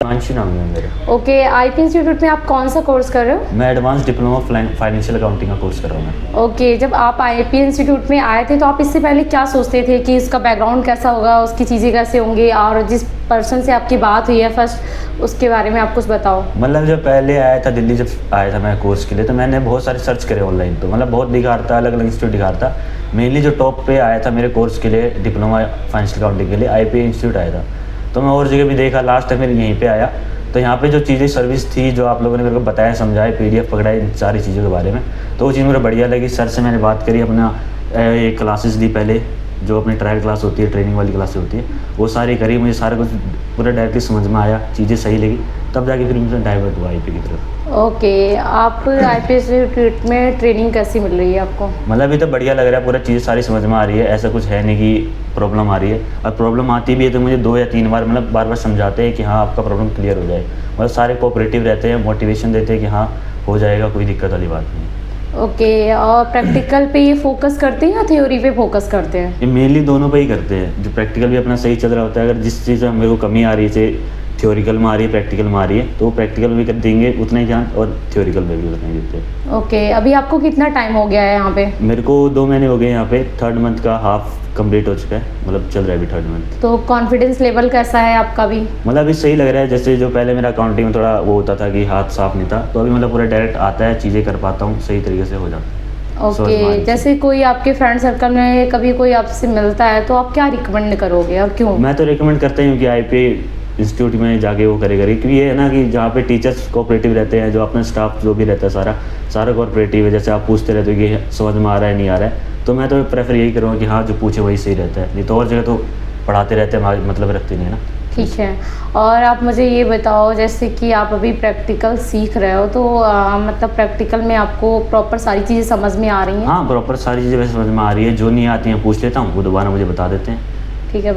हिमांशु नाम है मेरा। ओके, आईपी इंस्टीट्यूट में आप कौन सा कोर्स कर रहे हो? मैं एडवांस डिप्लोमा फाइनेंशियल अकाउंटिंग का कोर्स कर रहा हूँ। ओके, जब आप आईपी इंस्टीट्यूट में आए थे तो आप इससे पहले क्या सोचते थे कि इसका बैकग्राउंड कैसा होगा, उसकी चीज़ें कैसे होंगी, और जिस पर्सन से आपकी बात हुई है फर्स्ट, उसके बारे में आप कुछ बताओ। मतलब जब पहले आया था दिल्ली, जब आया था मैं कोर्स के लिए, तो मैंने बहुत सारे सर्च करे ऑनलाइन, तो मतलब बहुत दिखा रहा था, अलग अलग इंस्टीट्यूट दिखा रहा था। मेनली जो टॉप पे आया था मेरे कोर्स के लिए, डिप्लोमा फाइनेंशियल अकाउंटिंग के लिए, आईपी इंस्टीट्यूट आया था। तो मैं और जगह भी देखा, लास्ट टाइम मेरे यहीं पे आया। तो यहाँ पे जो चीज़ें सर्विस थी, जो आप लोगों ने मेरे को बताया, समझाया, पीडीएफ पकड़ाई, इन सारी चीज़ों के बारे में, तो वो चीज़ मुझे बढ़िया लगी। सर से मैंने बात करी, अपना एक क्लासेस दी पहले, जो अपनी ट्रायल क्लास होती है, ट्रेनिंग वाली क्लासेस होती है, वो सारी करी। मुझे सारा कुछ पूरा डायरेक्टली समझ में आया, चीज़ें सही लगी, तब जाके फिर मुझे डाइवर्ट हुआ आईपी की तरफ। ओके, आप आईपी इंस्टीट्यूट में ट्रेनिंग कैसी मिल रही है आपको? मतलब अभी तो बढ़िया लग रहा है, पूरा चीज़ें सारी समझ में आ रही है। ऐसा कुछ है नहीं कि प्रॉब्लम आ रही है, और प्रॉब्लम आती भी है तो मुझे 2 या 3 बार मतलब बार बार समझाते हैं कि हाँ आपका प्रॉब्लम क्लियर हो जाए। मतलब सारे कोऑपरेटिव रहते हैं, मोटिवेशन देते हैं कि हाँ हो जाएगा, कोई दिक्कत वाली बात नहीं। ओके, और प्रैक्टिकल पे ये फोकस करते हैं या थ्योरी पे फोकस करते हैं? ये मेनली दोनों पे ही करते हैं। जो प्रैक्टिकल भी अपना सही चल रहा होता है, अगर जिस चीज़ में मेरे को कमी आ रही है, चाहे थ्योरिकल में आ रही है, प्रैक्टिकल में आ रही है, तो वो प्रैक्टिकल भी कर देंगे उतना ही ध्यान, और थ्योरिकल में भी उतना ही देते हैं। ओके, अभी आपको कितना टाइम हो गया है यहाँ पे? मेरे को 2 महीने हो गए यहाँ पे, 3rd मंथ का हाफ कंप्लीट हो चुका है, मतलब चल रहा है अभी 3rd मंथ। तो कॉन्फिडेंस लेवल कैसा है आपका भी? मतलब अभी सही लग रहा है। जैसे जो पहले मेरा अकाउंटिंग में थोड़ा वो होता था कि हाथ साफ नहीं था, तो अभी मतलब पूरा डायरेक्ट आता है, चीज़ें कर पाता हूँ, सही तरीके से हो जाता है। ओके, जैसे कोई आपके फ्रेंड सर्कल में कभी कोई आपसे मिलता है तो आप क्या रिकमेंड करोगे और क्यों? मैं तो रिकमेंड करता हूँ कि आईपी इंस्टीट्यूट में जाके वो करेगा, क्योंकि ये है ना कि जहाँ पे टीचर्स कोऑपरेटिव रहते हैं, जो अपना स्टाफ जो भी रहता है सारा कोऑपरेटिव है। जैसे आप पूछते रहते हो कि समझ में आ रहा है नहीं आ रहा है, तो मैं तो प्रेफर यही करूँगा कि हाँ जो पूछे वही सही रहता है, नहीं तो और जगह तो पढ़ाते रहते हैं, मतलब रखते नहीं है ना। ठीक है, और आप मुझे ये बताओ, जैसे कि आप अभी प्रैक्टिकल सीख रहे हो, तो मतलब प्रैक्टिकल में आपको प्रॉपर सारी चीज़ें समझ में आ रही हैं? हाँ, प्रॉपर सारी चीज़ें वैसे समझ में आ रही है। जो नहीं आती हैं पूछ लेता हूँ, वो दोबारा मुझे बता देते हैं। ठीक है।